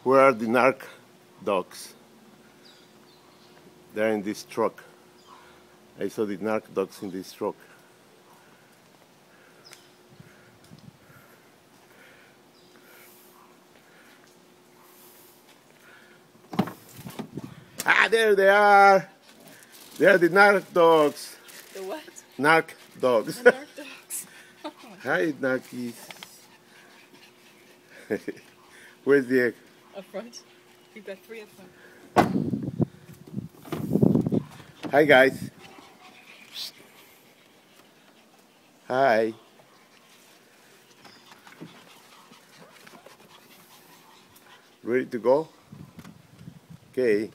Where are the narc dogs? They're in this truck. I saw the narc dogs in this truck. Ah, there they are! They're the narc dogs. The what? Narc dogs. The narc dogs. Oh Hi, narkies. Where's the egg? Up front. We've got 3 up front. Hi, guys. Hi. Ready to go? Okay.